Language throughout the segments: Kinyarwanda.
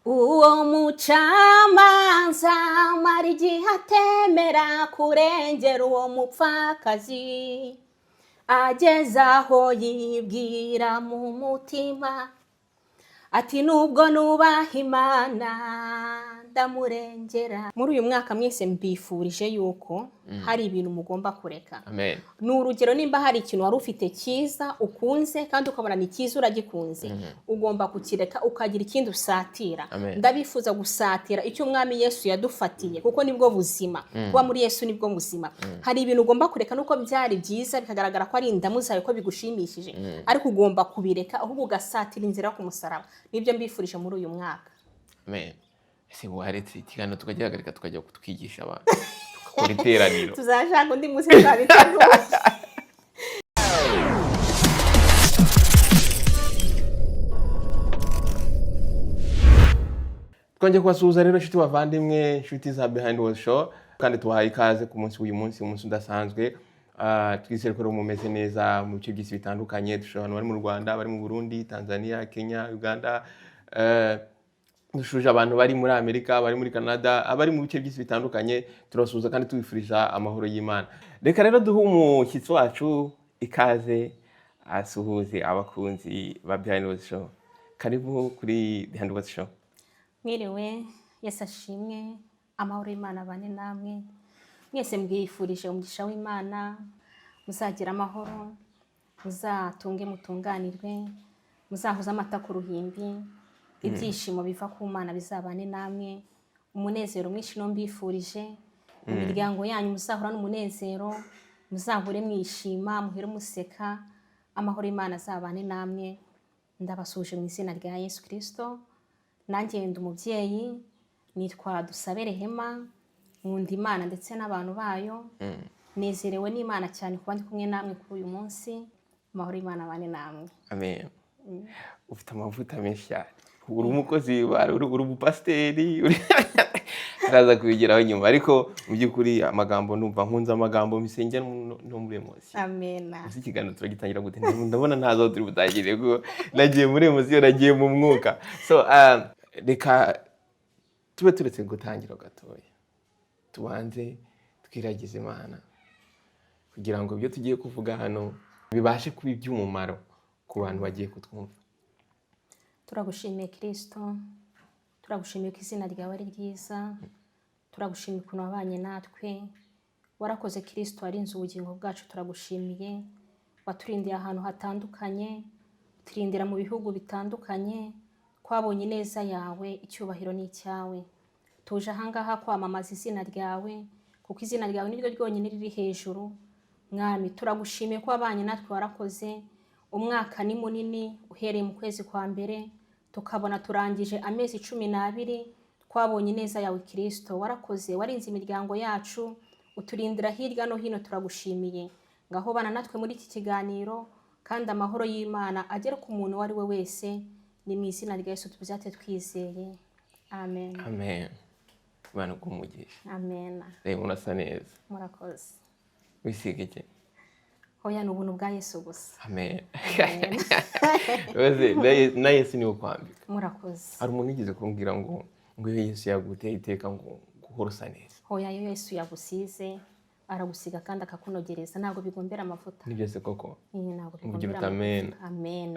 uwo mucamanza mara igihe atemera kurengera uwo mupfakazi, ageze aho yibwira mu mutima ati nubwo nubaha Imana ndamurengera. Muri uyu mwaka mwese mbifurije yuko hari ibintu mugomba kureka. Amen. Ni urugero, nimba hari ikintu wari ufite cyiza ukunze kandi ukabona ni cyiza uragikunze, ugomba kukireka ukagira ikindi usatira. Ndabifuza gusatira icyo umwami Yesu yadufatiye, kuko nibwo buzima. Kuba muri Yesu nibwo buzima. Hari ibintu ugomba kureka nuko byari byiza bikagaragara ko ari indamu zawe ko bigushimishije, ariko ugomba kubireka ahubwo ugasatira inzira yo kumusaraba. Nibyo mbifurije muri uyu mwaka. Amen. Ese waretse ikiganiro tukagihagarika tukajya kutwigisha abantu tukakora iteraniro? Tuzashaka undi munsi tuzabiteguye. Twongeye kubasuhuza rero inshuti bavandimwe, inshuti za Behind World Show, kandi tubahaye ikaze ku munsi w'uyu munsi, umunsi udasanzwe. Twizere ko mumeze neza mu bice by'isi bitandukanye. Dushobora abantu bari mu Rwanda, bari mu Burundi, Tanzania, Kenya, Uganda, dushuje abantu bari muri Amerika, bari muri Canada, abari mu bice by'isi bitandukanye. Turasuhuza kandi tubifuriza amahoro y'Imana. Reka rero duhe umushyitsi wacu ikaze asuhuze abakunzi ba Behind World Show. Karibu kuri Behind World Show. Mwiriwe, Yesu ashimwe, amahoro y'Imana bane namwe. Mwese mbwifurije umugisha w'Imana, muzagira amahoro, muzatunge mutunganirwe, muzahuza amata ku ruhimbi, ibyishimo biva ku Mana bizabane namwe, umunezero mwinshi no mbifurije, mu miryango yanyu muzahura n'umunezero, muzahure mwishima, muhere museka, amahoro y'Imana azabane namwe. Ndabasuje mu izina rya Yesu Kristo. Nanjye ndi umubyeyi, nitwa Dusabe Rehema, nkunda Imana ndetse n'abantu bayo. Nezerewe n'Imana cyane kuba ndi kumwe namwe kuri uyu munsi. Amahoro y'Imana bane namwe. Amen. Ufite amavuta menshi cyane. Uri umukozi, uri umupasiteri, araza kubigeraho nyuma, ariko mu by'ukuri amagambo numva nkunze amagambo misenge no muri emosi. Amen. Iki kiganiro turagitangira gute? Ndabona ntazo turi butangire ko nagiye muri emosi, nagiye mu mwuka. So reka tube turetse gutangira gatoya, tubanze twiragize Imana kugira ngo ibyo tugiye kuvuga hano bibashe kuba iby'umumaro ku bantu bagiye kutwumva. Turagushimiye Kristo, turagushimiye ko izina ryawe ari ryiza, turagushimiye ukuntu wabanye natwe. Warakoze Kristo, warinze ubugingo bwacu, turagushimiye. Waturindiye ahantu hatandukanye, uturindira mu bihugu bitandukanye. Twabonye neza yawe, icyubahiro ni icyawe. Tuje ahangaha kwamamaza izina ryawe, kuko izina ryawe niryo ryonyine riri hejuru. Mwami, turagushimiye ko wabanye natwe, warakoze. Umwaka ni munini, uhereye mu kwezi kwa mbere tukabona turangije amezi 12. Twabonye neza yawe Kristo, warakoze. Warinze imiryango yacu, uturindira hirya no hino, turagushimiye. Ngaho bana natwe muri iki kiganiro, kandi amahoro y'Imana agere ku muntu wari we wese. Ni mu izina rya Yesu tubyate twizeye. Amen. Amen. Bana kumugisha. Amen. Reba unasa neza. Murakoze. Wisiga iki? Hoya n'ubuntu bwa Yesu gusa. Amen. Na Yesu ni ukwambika. Murakoze. Hari umuntu yigeze kumbwira ngo Yesu yaguteye iteka ngo guhora usa neza. Hoya yo Yesu yagusize, aragusiga kandi akakunogereza, ntabwo bigombera amavuta. Nibyo se koko? Ntabwo bigombera amavuta. Amen. Amen.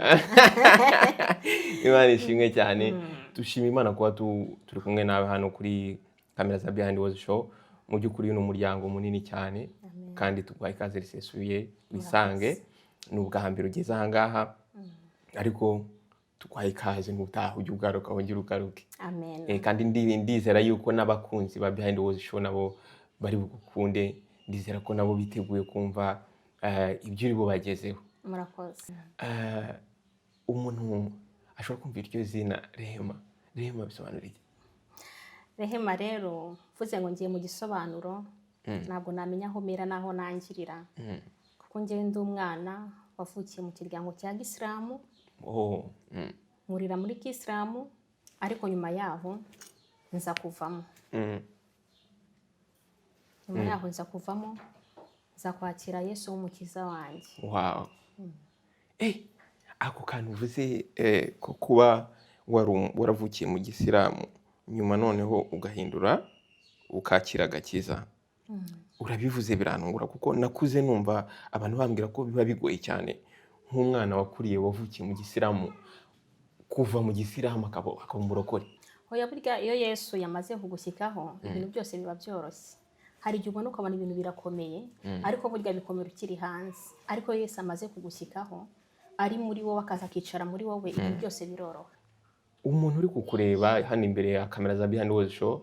Imana ishimwe cyane. Dushima Imana kuba turi kumwe nawe hano kuri kamera za Behind World Show. Mu by'ukuri ni umuryango munini cyane, kandi tuguha ikaze risesuye, wisange. Ni ubwa mbere ugeze ahangaha, ariko tuguha ikaze n'utaha ujye ugaruka, wongere ugaruke. Amen. Kandi ndizera yuko n'abakunzi ba Behind World Show nabo bari bugukunde. Ndizera ko nabo biteguye kumva ibyo uri bubagezeho. Murakoze. Umuntu ashobora kumva iryo zina Rehema. Rehema bisobanura iki? Rehema rero mvuze ngo ngiye mu gisobanuro, ntabwo namenya aho mera naho nangirira. Kuko ngiye ndi umwana wavukiye mu kiryango cya Gisilamu. Nkurira muri Gisilamu, ariko nyuma yaho nza kuvamo. Nyuma yaho nza kuvamo, nza kwakira Yesu w'umukiza wanjye. Wow. Ako kantu uvuze ko kuba waravukiye mu gisilamu nyuma noneho ugahindura ukakira agakiza, urabivuze birantungura kuko nakuze numva abantu bambwira ko biba bigoye cyane nk'umwana wakuriye wavukiye mu gisilamu kuva mu gisilamu akaba umurokore. Oya, burya iyo Yesu yamaze kugushyikaho ibintu byose biba byoroshye. Hari igihe ubona ukabona ibintu birakomeye ariko burya bikomera ukiri hanze, ariko Yesu amaze kugushyikaho ari muri wowe akaza akicara muri wowe, ibintu byose biroroha. Umuntu uri kukureba hano imbere ya kamera za Behind World Show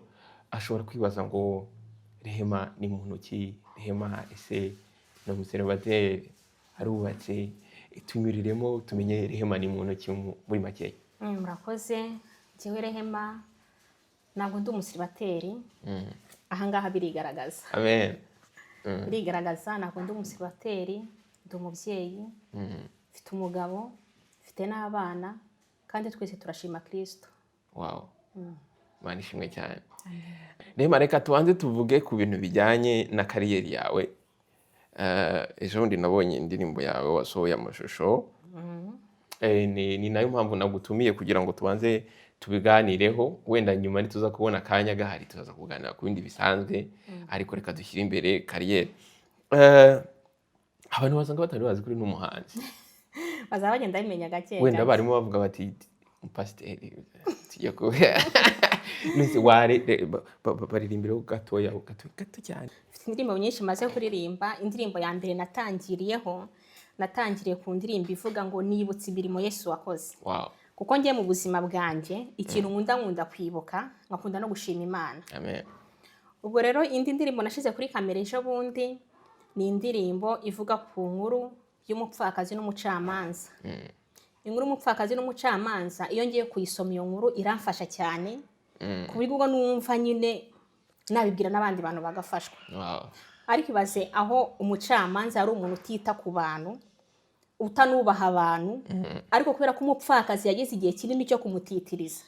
ashobora kwibaza ngo Rehema ni muntu ki? Rehema ese ni umuseribateri, arubatse? Tunyuriremo tumenye Rehema ni muntu ki muri makeya. Murakoze. Njyewe Rehema ntabwo ndi umuseribateri. Ahangaha birigaragaza. Amen. Birigaragaza, ntabwo ndi umuseribateri, ndi umubyeyi, mfite umugabo, mfite n'abana, kandi twese turashima Kristo. Wow. Imana ishimwe cyane. Rehema, reka tubanze tuvuge ku bintu bijyanye na kariyeri yawe. Ejo bundi nabonye indirimbo yawe wasohoye amashusho. Ni nayo mpamvu nagutumiye kugira ngo tubanze tubiganireho, wenda nyuma nituza kubona akanya gahari tuzaza kuganira ku bindi bisanzwe, ariko reka dushyire imbere kariyeri. Abantu basanga batari bazi kuri n'umuhanzi. Bazaba bagenda bimenya gake. Wenda barimo bavuga bati pasiteri tujya ku nese baririmbira gatoya gato cyane. Mfite indirimbo nyinshi maze kuririmba. Indirimbo ya mbere natangiriye ku ndirimbo ivuga ngo nibutse imirimo Yesu wakoze. Wow. Kuko ngiye mu buzima bwanjye ikintu nkunda kwibuka, nkakunda no gushima Imana. Amen. Ubwo rero indi ndirimbo nashize kuri kamera ejo bundi ni indirimbo ivuga ku nkuru y'umupfakazi n'umucamanza. Inkuru y'umupfakazi n'umucamanza iyo ngiye kuyisoma iyo nkuru iramfasha cyane, ku buryo numva nyine nabibwira n'abandi bantu bagafashwa. Wow. Ariko ibaze aho umucamanza ari umuntu utita ku bantu, utanubaha abantu, ariko kubera ko umupfakazi yagize igihe kinini cyo kumutitiriza,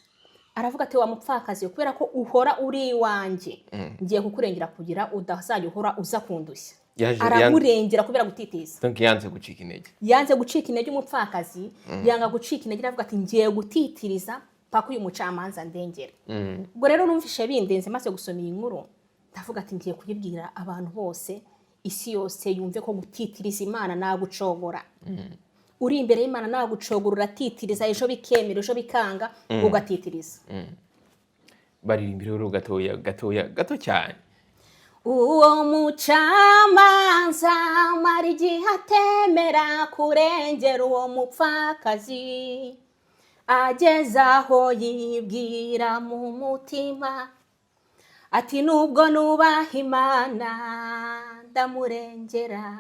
aravuga ati wa mupfakazi kubera ko uhora uri iwanjye, ngiye kukurengera kugira udazajya uhora uza kundushya. Aramurengera kubera gutitiriza. Donc yanze gucika intege. Yanze gucika intege umupfakazi, yanga gucika intege, aravuga ati ngiye gutitiriza paka uyu mucamanza ndengera. Ubwo rero numvishe bindenze maze gusoma iyi nkuru, ndavuga ati ngiye kuyibwira abantu bose, isi yose yumve ko gutitiriza Imana nagucogora. Uri imbere y'Imana nagucogora, uratitiriza, ejo bikemera, ejo bikanga, ugatitiriza. Baririmbira rero gato cyane. Uwo mucamanza mara igihe atemera kurengera uwo mupfakazi, ageze aho yibwira mu mutima ati nubwo nubaha Imana ndamurengera.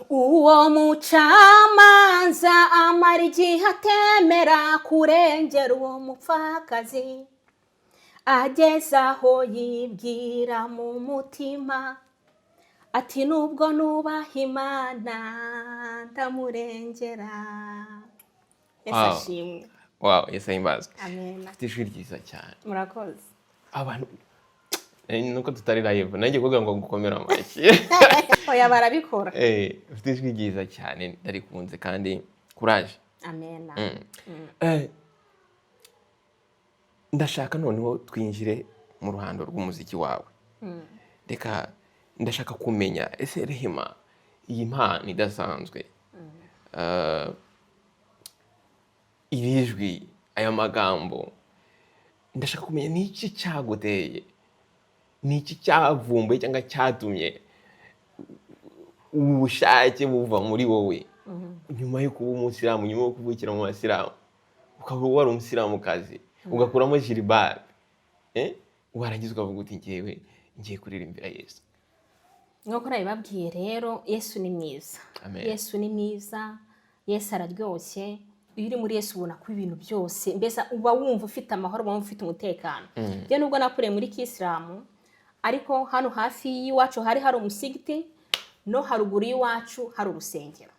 Uwo mucamanza amara igihe atemera kurengera uwo mupfakazi, ageze aho yibwira mu mutima ati nubwo nubaha Imana ndamurengera. Yesu ashimwe. Wow, Yesu ahimbazwe. Amen. Ufite ijwi ryiza cyane. Murakoze. Abantu nuko tutari live nanjye kuvuga ngo gukomera amashyi. Oya, barabikora. Ufite ijwi ryiza cyane, ndarikunze kandi courage. Amen. Ndashaka noneho twinjire mu ruhando rw'umuziki wawe. Reka ndashaka kumenya ese Rehema iyi mpano idasanzwe, iri jwi, aya magambo, ndashaka kumenya n'iki cyaguteye, n'iki cyavumbuye cyangwa cyatumye ubushake buva muri wowe nyuma yo kuba umusilamu, nyuma yo kuvukira mu basilamu, ukaba wari umusilamukazi, ugakuramo jilbab, warangiza ukavuga uti ngiye kuririmbira Yesu. Nk'uko nabibabwiye rero, Yesu ni mwiza. Amen. Yesu ni mwiza, Yesu araryoshye. Iyo uri muri Yesu ubona ko ibintu byose, mbese uba wumva ufite amahoro, uba wumva ufite umutekano. Njye nubwo nakuriye muri Kisilamu, ariko hano hafi y'iwacu hari umusigiti, no haruguru y'iwacu hari urusengero.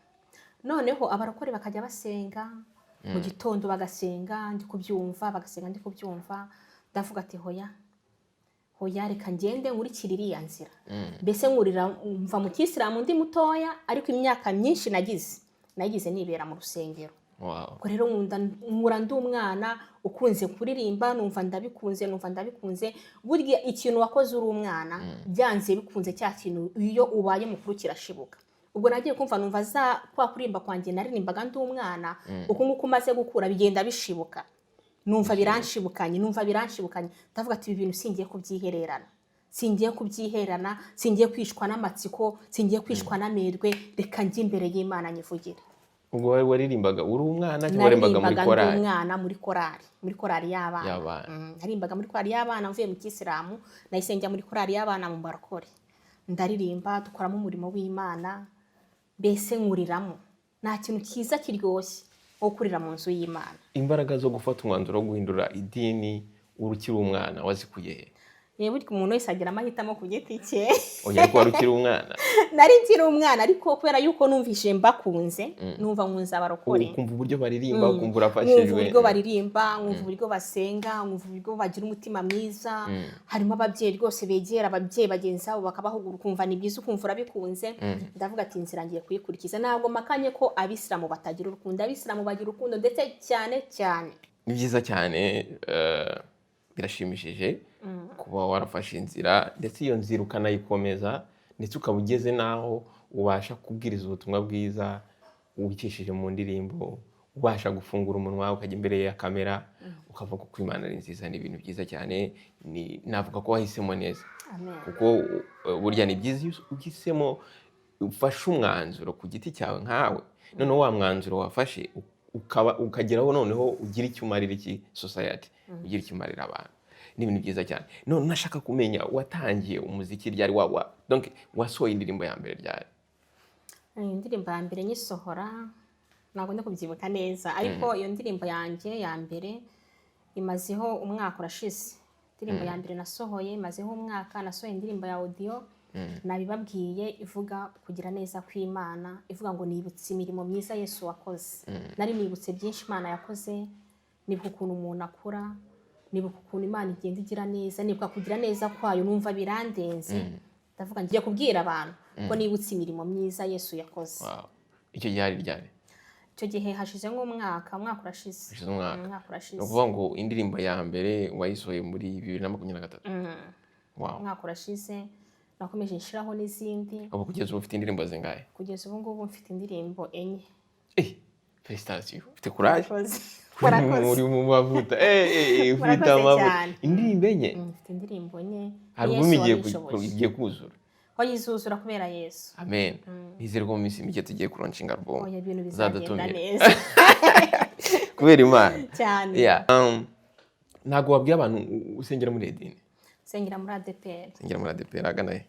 Noneho abarokore bakajya basenga, mu gitondo bagasenga ndi kubyumva, bagasenga ndi kubyumva, ndavuga ati hoya reka ngende nkurikira iriya nzira. Mbese nkurira mva mu Kisilamu ndi mutoya, ariko imyaka myinshi nagize nibera mu rusengero. Wow. ubwo rero nkura ndi umwana ukunze kuririmba, numva ndabikunze. Burya ikintu wakoze uri umwana byanze bikunze cya kintu iyo ubaye mukuru kirashibuka. Ubwo nagiye kumva numva za kwa kurimba kwanjye naririmbaga ndi umwana, uko nguko umaze gukura bigenda bishibuka. Numva biranshibukanye ndavuga ati ibi bintu singiye kubyihererana, singiye kwishwa n'amatsiko, singiye kwishwa n'amerwe, reka njye imbere y'Imana nyivugire. Ubwo waririmbaga uri umwana cyangwa waririmbaga muri korali? Ndi umwana muri korali y'abana. Narimbaga muri korali y'abana mvuye mu Kisilamu, nahise njya muri korali y'abana mu barokore. Ndaririmba, dukoramo umurimo w'Imana, mbese nkuriramo. Nta kintu cyiza kiryoshye nko kurira mu nzu y'Imana. Imbaraga zo gufata umwanzuro wo guhindura idini urukiri umwana wazikuye he? Burya umuntu wese agira amahitamo ku giti cye. Oya, ko warukiri umwana? Nari nkiri umwana, ariko kubera yuko numvise mbakunze, numva nkunze abarokore. Ukumva uburyo baririmba, ukumva urafashijwe. Nkumva uburyo baririmba, nkumva uburyo basenga, nkumva uburyo bagira umutima mwiza. Harimo ababyeyi rwose begera ababyeyi bagenzi babo bakabahugura, ukumva ni byiza, ukumva urabikunze. Ndavuga ati inzira ngiye kuyikurikiza. Ntabwo makanye ko abisilamu batagira urukundo, abisilamu bagira urukundo ndetse cyane. Ni byiza cyane, birashimishije kuba warafashe inzira, ndetse iyo nzira ukanayikomeza, ndetse ukaba ugeze naho ubasha kubwiriza ubutumwa bwiza ubikishije mu ndirimbo, ubasha gufungura umunwa ukajya imbere ya kamera ukavuga ko Imana ari nziza. Ni ibintu byiza cyane, navuga ko wahisemo neza. Amen. Kuko burya ni byiza uhisemo, ufashe umwanzuro ku giti cyawe nkawe, noneho wa mwanzuro wafashe ukageraho noneho ugira icyo umarira iki society, ugira icyo umarira abantu. Ni ibintu byiza cyane. None nashaka kumenya watangiye umuziki ryari, donc wasohoye indirimbo ya mbere ryari? Indirimbo ya mbere nyisohora ntabwo ndi kubyibuka neza, ariko iyo ndirimbo yanjye ya mbere imazeho umwaka urashize. Indirimbo ya mbere nasohoye imazeho umwaka, nasohoye indirimbo ya audio, nabibabwiye, ivuga kugira neza kw'Imana, ivuga ngo nibutse imirimo myiza Yesu wakoze. Nari nibutse byinshi Imana yakoze, nibuka ukuntu umuntu akura, nibuka ukuntu Imana igenda igira neza, nibuka kugira neza kwayo, numva birandenze. Ndavuga ngiye kubwira abantu ko nibutse imirimo myiza Yesu yakoze. Wow. Icyo gihe hari ryari? Icyo gihe hashize nk'umwaka urashize. Hashize umwaka urashize. No kuvuga ngo indirimbo ya mbere wayisohoye muri 2023. Wow. Umwaka urashize, nakomeje nshiraho n'izindi. Ubu kugeza ubu ufite indirimbo zingahe? Kugeza ubu ngubu mfite indirimbo 4. Félicitations. Ufite courage. Warakoze. Muri mu mavuta. Ufite amavuta. Indirimbo 4? Mfite indirimbo 4. Album igiye kuzura. Yizuzura kubera Yesu. Amen. Nizere ko mu minsi mike tugiye kuronshinga album. Oya, ibintu bizagenda neza. Kubera Imana. Cyane. Yeah. Ntago wabwiye abantu usengera muri idini? Sengera muri ADPR. Sengera muri ADPR agana he?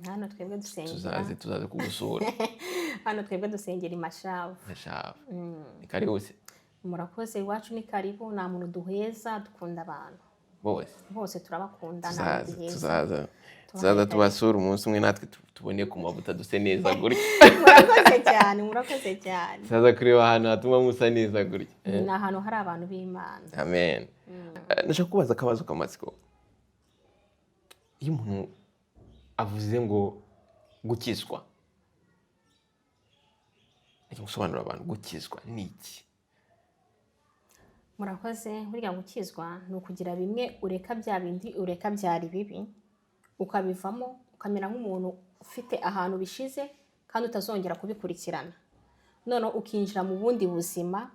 Hano twebwe dusengera. Tuzaze kugusura. Hano twebwe dusengera i Mashavu. Ni karibu se? Murakoze, iwacu ni karibu, nta muntu duheza, dukunda abantu. Bose turabakunda, nta muntu duheza. Tuzaza tubasura umunsi umwe natwe tubone ku mavuta duse neza gutya. Murakoze cyane. Tuzaza kureba ahantu hatuma musa neza gutya. Ni ahantu hari abantu b'Imana. Amen. Nashaka kubaza akabazo k'amatsiko. Iyo umuntu avuze ngo gukizwa, nicyo gusobanura abantu, gukizwa ni iki? Murakoze, burya gukizwa ni ukugira bimwe ureka bya bindi ureka byari bibi, ukabivamo, ukamera nk'umuntu ufite ahantu bishize kandi utazongera kubikurikirana. None ukinjira mu bundi buzima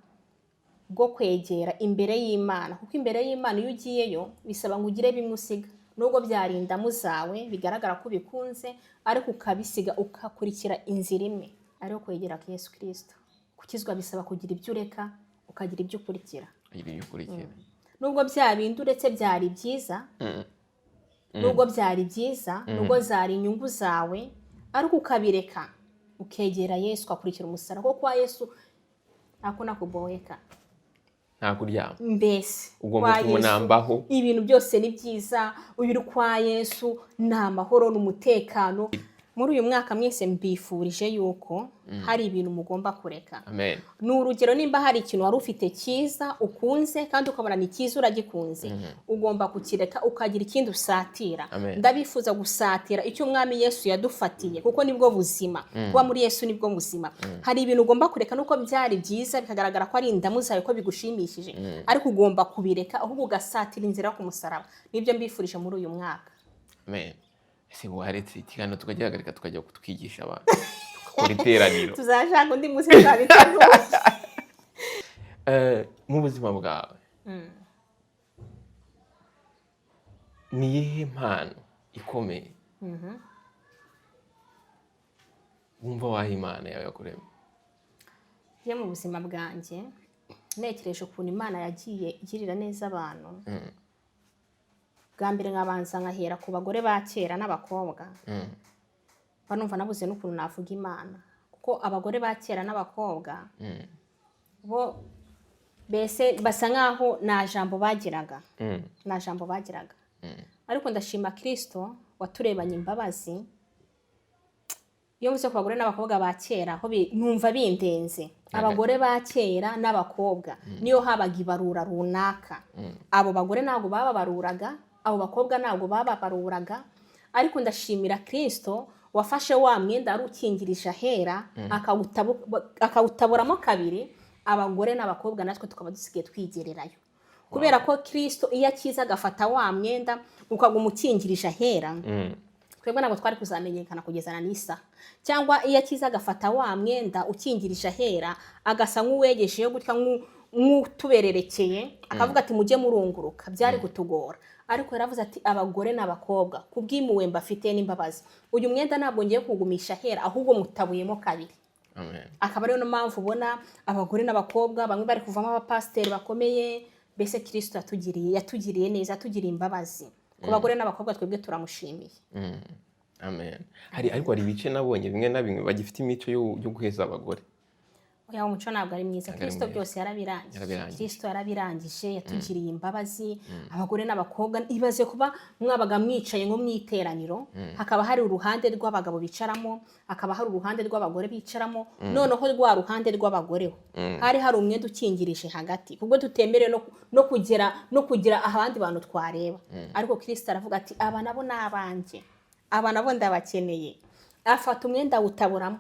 bwo kwegera imbere y'Imana, kuko imbere y'Imana iyo ugiyeyo bisaba ngo ugire bimwe usiga. Nubwo byarinda muzawe bigaragara ko bikunze, ariko ukabisiga ukakurikira inzira imwe, ariyo kwegera Yesu Kristo. Gukizwa bisaba kugira ibyo ureka, ukagira ibyo ukurikira. Nubwo bya bindi uretse byari byiza, nubwo zari inyungu zawe, ariko ukabireka ukegera Yesu, ukakurikira umusaraba, kuko kwa Yesu akuna kuboheka, nta kuryama. Mbese ugomba kumunambaho, ibintu byose ni byiza. Uyu kwa Yesu ni amahoro n'umutekano. muri uyu mwaka mwese mbifurije yuko hari ibintu mugomba kureka. Amen. Ni urugero, nimba hari ikintu wari ufite cyiza ukunze kandi ukabona ni cyiza uragikunze, ugomba kukireka ukagira ikindi usatira. Amen. Ndabifuza gusatira icyo umwami Yesu yadufatiye, kuko nibwo buzima. Kuba muri Yesu nibwo buzima. Hari ibintu ugomba kureka nuko byari byiza bikagaragara ko ari indamu zawe ko bigushimishije, ariko ugomba kubireka ahubwo ugasatira inzira ku musaraba. Nibyo mbifurije muri uyu mwaka. Amen. Ese waretse ikiganiro tukagihagarika tukajya kutwigisha abantu gukora iteraniro. Tuzashaka undi munsi tuzabiteguye. Mu buzima bwawe ni iyihe mpano ikomeye wumva waha Imana yawe yakuremye? Iyo mu buzima bwanjye ntekereje ukuntu Imana yagiye igirira neza abantu, bwa mbere nkabanza nkahera ku bagore ba kera n'abakobwa. Numva nabuze n'ukuntu navuga Imana, kuko abagore ba kera n'abakobwa bo bese basa nkaho nta jambo bagiraga, ariko ndashima Kristo waturebanye imbabazi. Iyo mvuze ku bagore n'abakobwa ba kera ho numva bindenze. Abagore ba kera n'abakobwa niyo habaga ibarura runaka, abo bagore ntabwo bababaruraga, abo bakobwa ntabwo bababaruraga, ariko ndashimira Kristo wafashe wa mwenda ari ukingirije ahera akawutaburamo kabiri, abagore n'abakobwa natwe tukaba dusigaye twigererayo. Kubera ko Kristo iyo akiza agafata wa mwenda ukaguma ukingirije ahera, twebwe ntabwo twari kuzamenyekana kugezana n'isaha. Cyangwa iyo akiza agafata wa mwenda ukingirije ahera agasa nk'uwegesheyo gutya nk'utubererekeye, akavuga ati mujye murunguruka, byari kutugora. Ariko yaravuze ati abagore n'abakobwa kubw'impuhwe mbafite n'imbabazi, uyu mwenda ntabwo ngiye kugumisha ahera ahubwo mutabuyemo kabiri. Amen. Akaba ariyo mpamvu ubona abagore n'abakobwa bamwe bari kuvamo abapasiteri bakomeye. Mbese Kristo yatugiriye neza, yatugiriye imbabazi. Ku bagore n'abakobwa twebwe turamushimiye. Amen. Ariko hari ibice nabonye bimwe na bimwe bagifite imico yo guheza abagore. Oya, umuco ntabwo ari mwiza. Kristo byose yarabirangije. Kristo yarabirangije, yatugiriye imbabazi. Abagore n'abakobwa ibaze kuba mwabaga mwicaye nko mwiteraniro, hakaba hari uruhande rw'abagabo bicaramo, hakaba hari uruhande rw'abagore bicaramo, noneho rwa ruhande rw'abagore hari umwenda ukingirije hagati, kubwo tutemerewe no kugira abandi bantu twareba. Ariko Kristo aravuga ati aba nabo n'abanje, aba nabo ndabakeneye. Afata umwenda awutaburamo,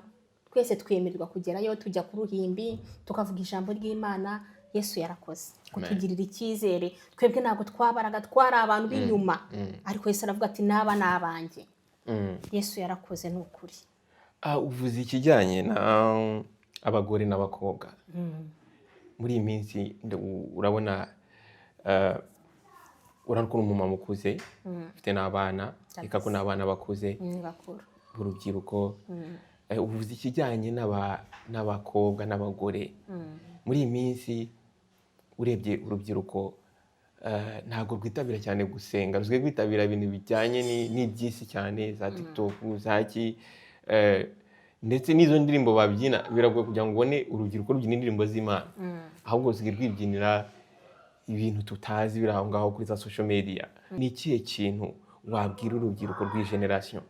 twese twemererwa kugerayo, tujya ku ruhimbi tukavuga ijambo ry'Imana. Yesu yarakoze kutugirira icyizere. Twebwe ntabwo twabaraga, twari abantu b'inyuma, ariko Yesu aravuga ati naba n'abanjye. Yesu yarakoze n'ukuri. Uvuze ikijyanye na abagore n'abakobwa muri iyi minsi, urabona urakora umumama ukuze ufite n'abana, reka ko n'abana bakuze urubyiruko. Uvuze ikijyanye n'abakobwa n'abagore muri iyi minsi, urebye urubyiruko ntabwo rwitabira cyane gusenga, ruzwiye kwitabira ibintu bijyanye n'iby'isi cyane, za TikTok, zaki, ndetse n'izo ndirimbo babyina biragoye kugira ngo ubone urubyiruko rubyina indirimbo z'Imana, ahubwo rusigaye rwibyinira ibintu tutazi biri aho ngaho kuri za social media. Ni ikihe kintu wabwira urubyiruko rw'iyi generation?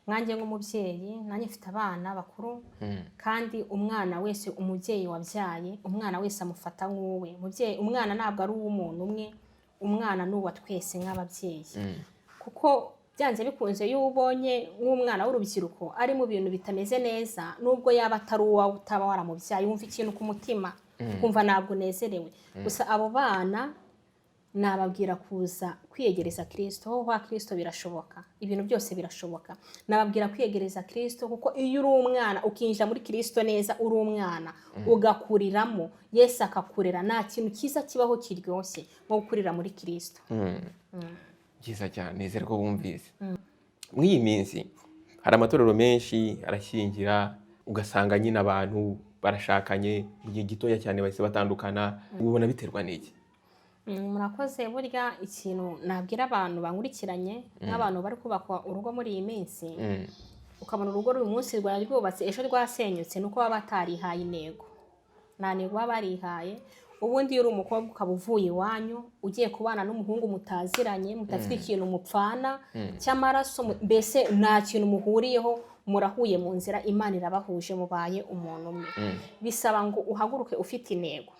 Mwanjye nk'umubyeyi, nanjye mfite abana bakuru, kandi umwana wese umubyeyi wabyaye, umwana wese amufata nk'uwe. Umwana ntabwo ari uw'umuntu umwe, umwana ni uwa twese nk'ababyeyi. Kuko byanze bikunze iyo ubonye nk'umwana w'urubyiruko ari mu bintu bitameze neza, nubwo yaba atari uwawe utaba waramubyaye, wumva ikintu ku mutima, kumva ntabwo unezerewe. Gusa abo bana nababwira kuza kwiyegereza Kristo. Ho Kristo birashoboka, ibintu byose birashoboka. Nababwira kwiyegereza Kristo, kuko iyo uri umwana ukinjira muri Kristo neza, uri umwana ugakuriramo, Yesu akakurera, nta kintu cyiza kibaho kiryoshye nko gukurira muri Kristo. Byiza cyane, nizere ko wumvise. Muri iyi minsi hari amatorero menshi arashyingira, ugasanga nyine abantu barashakanye mu gihe gitoya cyane bahise batandukana. Ubona biterwa n'iki? Murakoze. Burya ikintu nabwira abantu bankurikiranye nk'abantu bari kubaka urugo muri iyi minsi, ukabona urugo uyu munsi rwubatse ejo rwasenyutse, nuko baba batarihaye intego. Nta ntego baba barihaye. ubundi iyo uri umukobwa ukaba uvuye iwanyu ugiye kubana n'umuhungu mutaziranye mudafite ikintu mupfana cy'amaraso mbese nta kintu muhuriyeho murahuye mu nzira Imana irabahuje mubaye umuntu umwe bisaba ngo uhaguruke ufite intego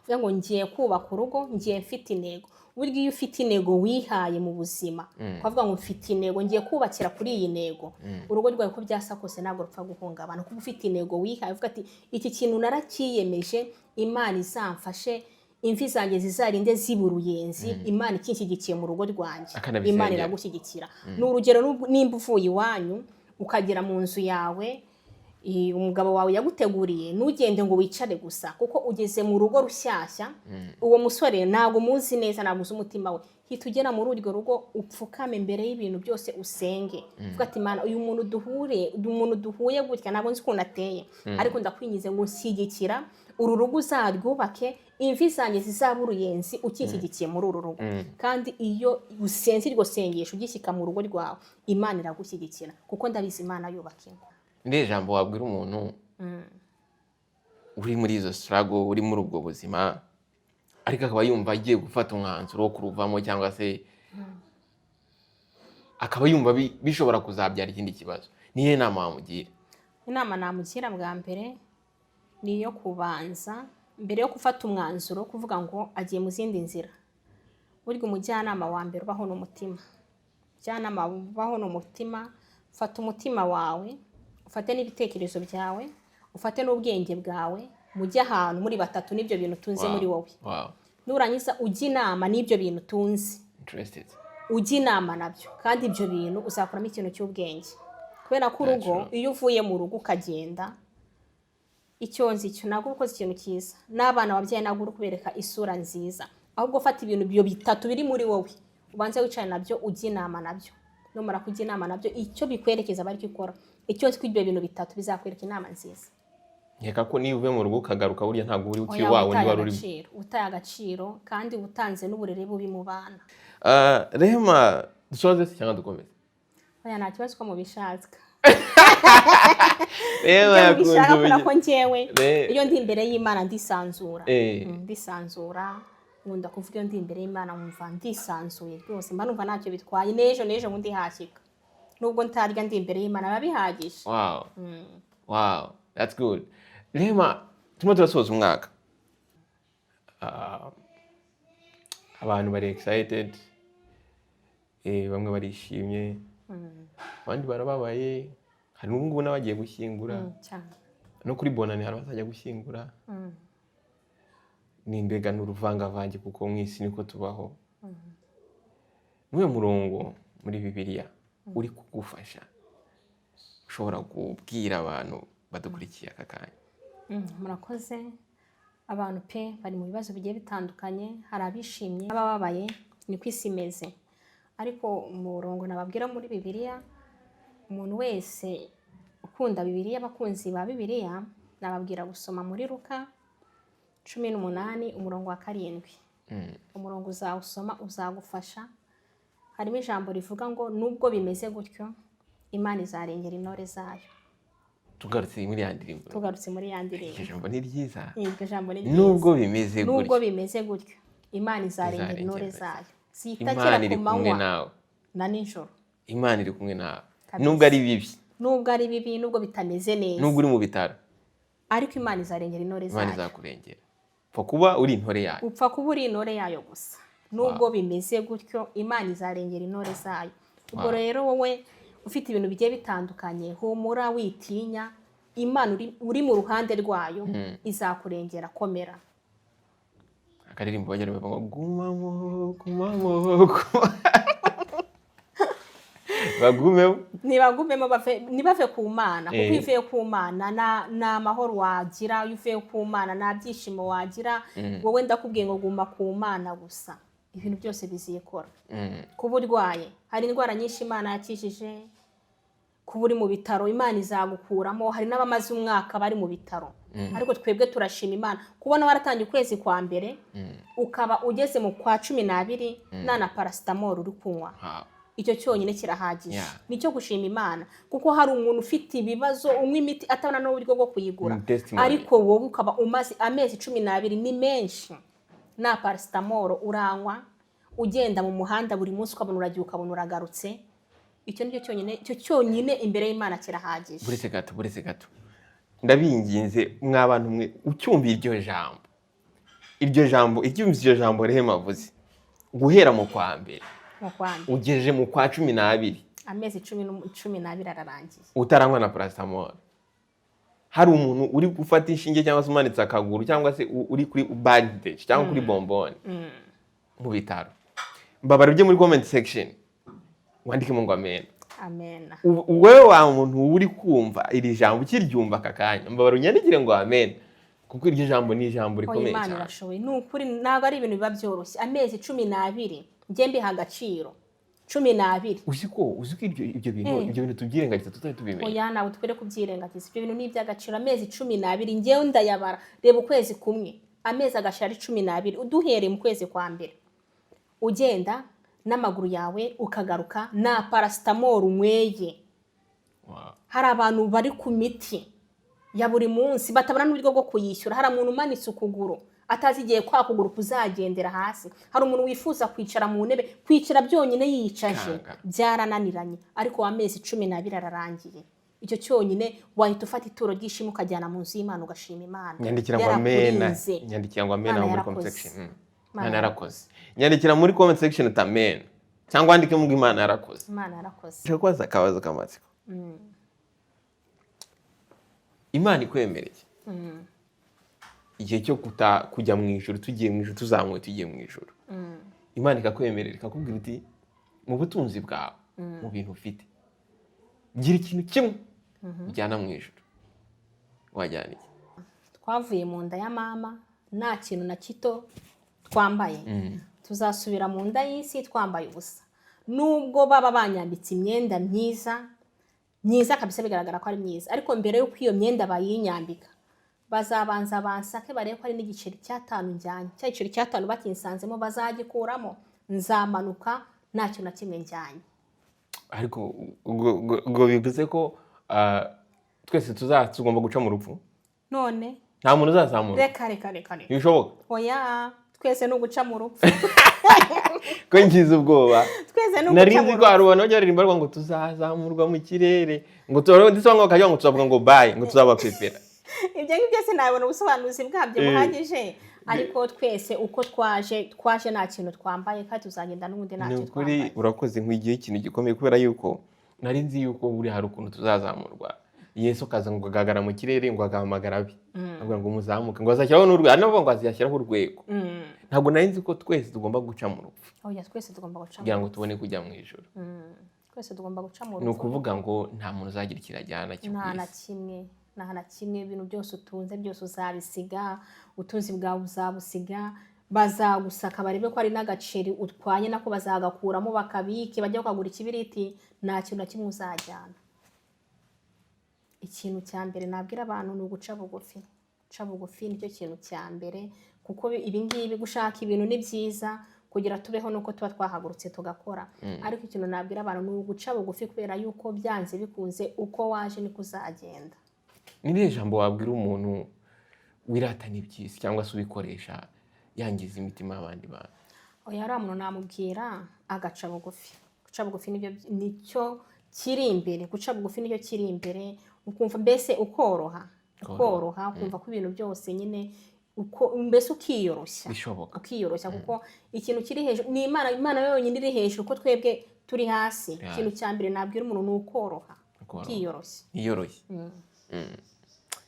uvuga ngo ngiye kubaka urugo ngiye mfite intego burya iyo ufite intego wihaye mu buzima ukavuga ngo mfite intego ngiye kubakira kuri iyi ntego urugo rwawe ko byasa kose ntabwo rupfa guhungabana kuko ufite intego wihaye uvuga ati iki kintu narakiyemeje Imana izamfashe imvi zanjye zizarinde ziba uruyenzi Imana ikinshyigikiye mu rugo rwanjye Imana iragushyigikira ni urugero nimba uvuye iwanyu ukagera mu nzu yawe umugabo wawe yaguteguriye ntugende ngo wicare gusa kuko ugeze mu rugo rushyashya uwo musore ntabwo muzi neza ntabwo uzi umutima we hita ugera muri urwo rugo upfukame mbere y'ibintu byose usenge uvuga ati Imana uyu muntu duhuye gutya ntabwo nzi ukuntu ateye ariko ndakwingize ngo nshyigikira uru rugo uzarwubake imvi zanjye zizaba uruyenzi ukishyigikiye muri uru rugo kandi iyo usenze iryo sengesho ugishyika mu rugo rwawe Imana iragushyigikira kuko ndabizi Imana yubaka ingo ndi jambo wabwira umuntu uri muri izo struggle uri muri ubwo buzima ariko akaba yumva agiye gufata umwanzuro wo kuruvamo cyangwa se akaba yumva bishobora kuzabyara ikindi kibazo niyo nama wamugira inama namugira bwa mbere ni iyo kubanza mbere yo gufata umwanzuro kuvuga ngo agiye mu zindi nzira burya umujyanama wa mbere ubaho n'umutima umujyanama ubaho n'umutima fata umutima wawe ufate n'ibitekerezo byawe ufate n'ubwenge bwawe mujye ahantu muri batatu n'ibyo bintu tunze muri wowe nurangiza ujye inama n'ibyo bintu tunze ujye inama nabyo kandi ibyo bintu uzakuramo ikintu cy'ubwenge kubera ko urugo iyo uvuye mu rugo ukagenda icyo nzi cyo ntabwo ukoze ikintu cyiza n'abana wabyaye ntabwo uri kubereka isura nziza ahubwo fata ibintu byo bitatu biri muri wowe ubanze wicare nabyo ujye inama nabyo numara kujya inama nabyo icyo bikwerekeza bari gukora icyo nzi ko ibyo bintu bitatu bizakwereka inama nziza nkeka ko niba uvuye mu rugo ukagaruka burya ntabwo uri ukiri wawe niba uri utaye agaciro kandi utanze n'uburere bubi mu bana Rehema dusoze se cyangwa dukomeze oya nta kibazo ko mubishaka Rehema yakunze ko njyewe iyo ndi imbere y'Imana ndisanzura nkunda kuvuga iyo ndi imbere y'Imana nkumva ndisanzuye rwose mba numva ntacyo bitwaye n'ejo bundi hashyika nubwo ntarya ndi imbere y'Imana biba bihagije wow that's good Rehema turimo turasoza umwaka abantu bari excited bamwe barishimye abandi barababaye hari n'ubungubu n'abagiye gushyingura no kuri bonane hari abazajya gushyingura ni mbega n'uruvangavange kuko mu isi niko tubaho n'uwo murongo muri Bibiliya uri kugufasha ushobora kubwira abantu badukurikiye aka kanya murakoze abantu pe bari mu bibazo bigiye bitandukanye hari abishimye n'abababaye niko isi imeze ariko umurongo nababwira muri Bibiliya umuntu wese ukunda Bibiliya abakunzi ba Bibiliya nababwira gusoma muri Luka 18 umurongo wa 7 umurongo uzawusoma uzagufasha harimo ijambo rivuga ngo nubwo bimeze gutyo Imana izarengera intore zayo tugarutse muri ya ndirimbo ijambo ni ryiza nubwo bimeze gutyo Imana izarengera intore zayo sitakira ku manywa na nijoro Imana iri kumwe nawe nubwo ari bibi nubwo bitameze neza nubwo uri mu bitaro ariko Imana izarengera intore zayo Imana izakurengera upfa kuba uri intore yayo gusa nubwo bimeze gutyo Imana izarengera intore zayo ubwo rero wowe ufite ibintu bigiye bitandukanye humura witinya Imana uri mu ruhande rwayo izakurengera komera akaririmbo bajya bavuga ngo gumamo bagumemo ntibagumemo ntibave ku Mana kuko iyo uvuye ku Mana nta mahoro wagira iyo uvuye ku Mana nta byishimo wagira wowe ndakubwiye ngo guma ku Mana gusa ibintu byose bizikora kuba urwaye hari indwara nyinshi Imana yakijije kuba uri mu bitaro Imana izagukuramo hari n'abamaze umwaka bari mu bitaro ariko twebwe turashima Imana kubona waratangiye ukwezi kwa mbere ukaba ugeze mu kwa 12 na paracetamol uri kunywa icyo cyonyine kirahagije. Yeah. Nicyo gushima Imana kuko hari umuntu ufite ibibazo unywa imiti atabona n'uburyo bwo kuyigura, testimony. ariko wowe ukaba umaze amezi 12 ni menshi na paracetamol uranywa, ugenda mu muhanda buri munsi ukabona uragiye ukabona uragarutse. Icyo nicyo cyonyine imbere y'Imana kirahagije. buretse gato ndabinginze mw'abantu mwe ucyumvira iryo jambo iryo jambo Rehema avuze guhera mu kwa mbere ugejeje mu kwa 12 amezi 12 ararangiye utaranywa na paracetamol, hari umuntu uri gufata inshinge cyangwa se umanitse akaguru cyangwa se uri kuri bandage cyangwa kuri bombone mu bitaro, mbabara ujye muri comment section wandike ngo amen. Amen. Wewe wa muntu uri kumva iri jambo kiryumva kakanya, mbabara unyandikire ngo amen, kuko iryo jambo ni ijambo rikomeye cyane. Imana irashoboye n'ukuri, ntabwo ari ibintu biba byoroshye. Amezi 12 njye mbiha agaciro 12. Uzi ko ibyo bintu tubyirengagiza tutari tubimenya. Oya nawe twere kubyirengagiza, ibyo bintu ni iby'agaciro. Amezi 12 njyewe ndayabara, reba ukwezi kumwe amezi agashari 12, uduhere mu kwezi kwa mbere ugenda n'amaguru yawe ukagaruka na paracetamol unyweye. Hari abantu bari ku miti ya buri munsi batabona n'uburyo bwo kuyishyura. Hari umuntu umanitse ukuguru atazi igihe kwa kuguru kuzagendera hasi. Hari umuntu wifuza kwicara mu ntebe, kwicara byonyine yicaje byarananiranye, ariko amezi 12 ararangiye. Icyo cyonyine wahita ufata ituro ry'ishimo ukajyana mu nzu y'Imana ugashima Imana. Nyandikira ngo amen, muri comment section. Imana yarakoze. Nyandikira muri comment section amen, cyangwa andike mu Imana yarakoze. Imana yarakoze. Cyo kwaza kabazo kamatsiko. Imana ikwemereye igihe cyo kujya mu ijuru, tugiye mu ijuru, tuzamuye tugiye mu ijuru. Imana ikakwemerera ikakubwira iti mu butunzi bwawe, mu bintu ufite, gira ikintu kimwe ujyana mu ijuru. Wajyana iki? Twavuye mu nda ya mama nta kintu na kito twambaye, tuzasubira mu nda y'isi twambaye ubusa. Nubwo baba banyambitse imyenda myiza kabisa, bigaragara ko ari myiza, ariko mbere y'uko iyo myenda bayinyambika bazabanza bansake barebe ko ari n'igiceri cya 5 njyanye. Cya giceri cya 5 bakinsanzemo bazagikuramo, nzamanuka nta kintu na kimwe njyanye. Ariko ubwo bivuze ko twese tugomba guca mu rupfu? None nta muntu uzazamura? Reka ntibishoboka. Oya, twese no guca mu rupfu. Ko ngize ubwoba. Twese no guca mu rupfu. Narinzi ko hari abantu baririmba ngo tuzazamurwa mu kirere, ngo ndisanga bakajya ngo tuzavuga ngo bye, ngo tuzabapepera. Ibyo ngibyo sinabona ubusobanuzi bwabyo buhagije, ariko twese uko twaje nta kintu twambaye, kandi tuzagenda n'ubundi nta kintu twambaye. Ni ukuri urakoze nk'igihe ikintu gikomeye, kubera yuko narinzi yuko buri hari ukuntu tuzazamurwa. Yesu kaza ngo gagara mu kirere, ngo agahamagara abe avuga ngo muzamuke, ngo azashyiraho n'urwego, anavuga ngo azashyiraho urwego. Ntabwo narinzi ko twese tugomba guca mu rupfu. Oya, twese tugomba guca mu rupfu kugira ngo tubone kujya mu ijuru. Twese tugomba guca mu rupfu. Ni ukuvuga ngo nta muntu uzagira ikirajyana cy'ubwisi. Nta na kimwe. Ibintu byose utunze byose uzabisiga, utunzi bwawe uzabusiga. Bazagusaka barebe ko ari n'agaceri utwaye nako bazagakuramo bakabike, bajya kugura ikibiriti, nta kintu na kimwe uzajyana. Ikintu cya mbere nabwira abantu ni uguca bugufi. Guca bugufi nicyo kintu cya mbere, kuko ibi ngibi gushaka ibintu ni byiza kugira tubeho nuko tuba twahagurutse tugakora. Ariko ikintu nabwira abantu ni uguca bugufi, kubera yuko byanze bikunze uko waje niko uzagenda. Ni irihe jambo wabwira umuntu wiratana iby'isi cyangwa se ubikoresha yangiza imitima y'abandi bantu? Oya, ari umuntu namubwira agaca bugufi. Guca bugufi nicyo kiri imbere. Guca bugufi nicyo kiri imbere, ukumva mbese ukoroha, ukumva ko ibintu byose nyine mbese ukiyoroshya, kuko ikintu kiri hejuru ni Imana yonyine iri hejuru, ko twebwe turi hasi. Ikintu cya mbere nabwira umuntu ni ukoroha, ukiyoroshya.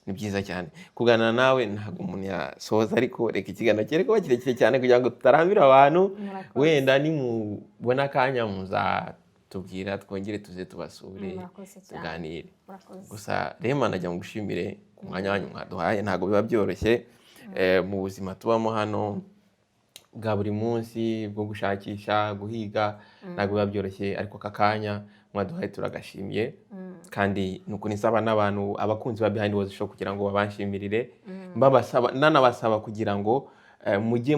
Ni byiza cyane kuganira nawe. Ntabwo umuntu yasoza, ariko reka ikiganiro cyere kuba kirekire cyane kugira ngo tutarambira abantu. Wenda nimubona akanya muzatubwira twongere tuze tubasure tuganire. Gusa Rehema najya mu gushimire ku mwanya wanyu mwaduhaye. Ntabwo biba byoroshye mu buzima tubamo hano bwa buri munsi bwo gushakisha guhiga, ntabwo biba byoroshye, ariko kakanya mwaduhaye turagashimiye. Kandi nuko nisaba n'abantu abakunzi ba Behind Words Show kugira ngo babashimirire, nanabasaba kugira ngo mujye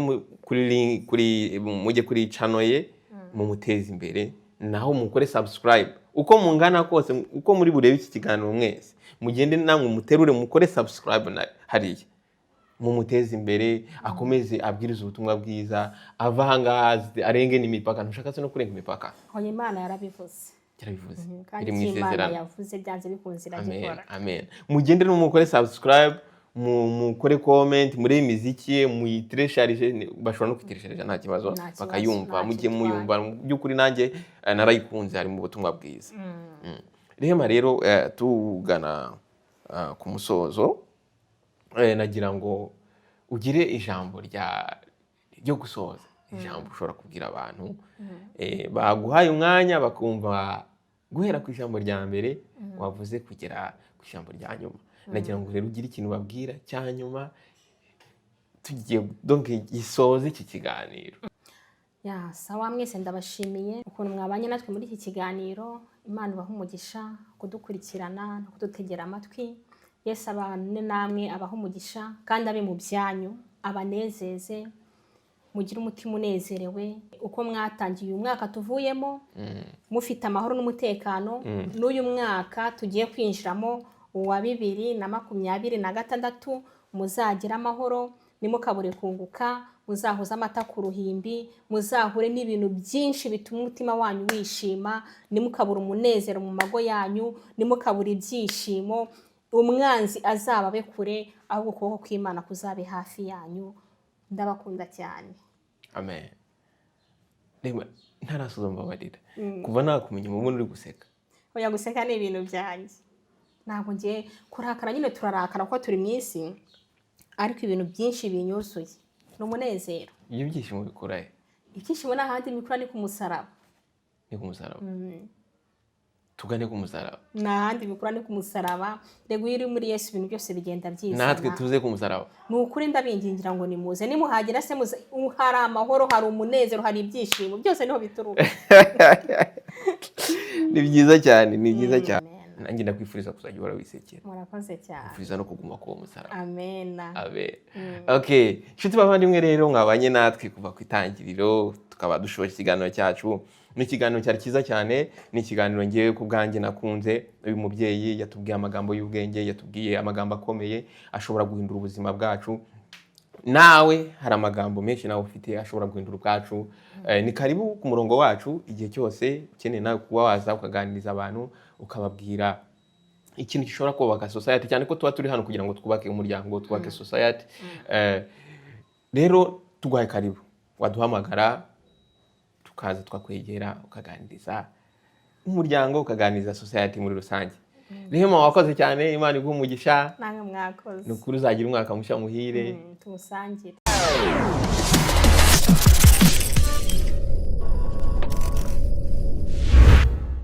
kuri channel ye mumuteze imbere, naho mukore subscribe uko mungana kose, uko muri burebe iki kiganiro mwese mugende namwe muterure mukore subscribe na hariya mumuteze imbere, akomeze abwiriza ubutumwa bwiza, ava ahangaha arenge n'imipaka. Ntushaka se no kurenga imipaka? Hoya Imana yarabivuze. Yarabivuze. Kandi Imana yavuze byanze bikunze iragikora. Amen. Mugende n'umukore subscribe, mukore comment, muri imiziki muyitresharije, bashobora no kwitresharije nta kibazo bakayumva, mujye muyumva. By'ukuri nanjye narayikunze, hari mu butumwa bwiza. Rehema rero tugana ku musozo, nagira ngo ugire ijambo ryo gusoza, ijambo ushobora kubwira abantu baguhaye umwanya bakumva guhera ku ijambo rya mbere wavuze kugera ku ijambo rya nyuma. Nagira ngo rero ugire ikintu babwira cya nyuma tugiye donc gisoze iki kiganiro. Sawa mwese ndabashimiye ukuntu mwabanye natwe muri iki kiganiro. Imana ibahe umugisha kudukurikirana no kudutegera amatwi. Yesu abane namwe, abahe umugisha kandi abe mu byanyu, abanezeze, mugire umutima unezerewe uko mwatangiye uyu mwaka tuvuyemo, mufite amahoro n'umutekano. N'uyu mwaka tugiye kwinjiramo wa 2026 muzagira amahoro, nimukabure kunguka, muzahuza amata ku ruhimbi, muzahure n'ibintu byinshi bituma umutima wanyu wishima, nimukabure umunezero mu mago yanyu, nimukabure ibyishimo. Umwanzi azababe kure, ahubwo ukuboko kw'Imana kuzabe hafi yanyu. Ndabakunda cyane. Amen. Reba ntarasoza mbabarira. Kuva nakumenya mu uri guseka. Oya, guseka ni ibintu byanjye. Ntabwo ngiye kurakara, nyine turarakara ko turi mwisi, ariko ibintu byinshi binyuzuye n'umunezero. Iyo byishimo bikurahe? Ibyishimo n'ahandi bikura ni ku musaraba. Ni ku musaraba. Tugane ku musaraba. N'ahandi bikura ni ku musaraba. Rego iri muri Yesu ibintu byose bigenda byizana. Natwe tuze ku musaraba. Ni ukuri ndabingingira ngo nimuze, nimuhagera se muze, hari amahoro, hari umunezero, hari ibyishimo, byose niho bituruka. Ni byiza cyane, ni byiza cyane. Nanjye ndakwifuriza kuzajya uhora wisekera. Murakoze cyane. Kwifuriza no kuguma ku musaraba. Amen. Amen. Okay, nshuti bavandimwe rero mwabanye natwe kuva ku itangiriro tukaba dushoje ikiganiro cyacu. Ni ikiganiro cyari cyiza cyane, ni ikiganiro ngiye ku bwanjye nakunze. Uyu mubyeyi yatubwiye amagambo y'ubwenge, yatubwiye amagambo akomeye ashobora guhindura ubuzima bwacu. Nawe hari amagambo menshi nawe ufite ashobora guhindura ubwacu. Ni karibu ku murongo wacu igihe cyose ukeneye nawe kuba waza ukaganiriza abantu, ukababwira ikintu gishobora kubaka society, cyane ko tuba turi hano kugira ngo twubake umuryango, twubake society. Rero tuguhaye karibu, waduhamagara tukaza twakwegera ukaganiriza umuryango, ukaganiriza society muri rusange. Rehema wakoze cyane, Imana iguhe umugisha. Namwe mwakoze. Nukuri uzagira umwaka mushya muhire. Tumusangire.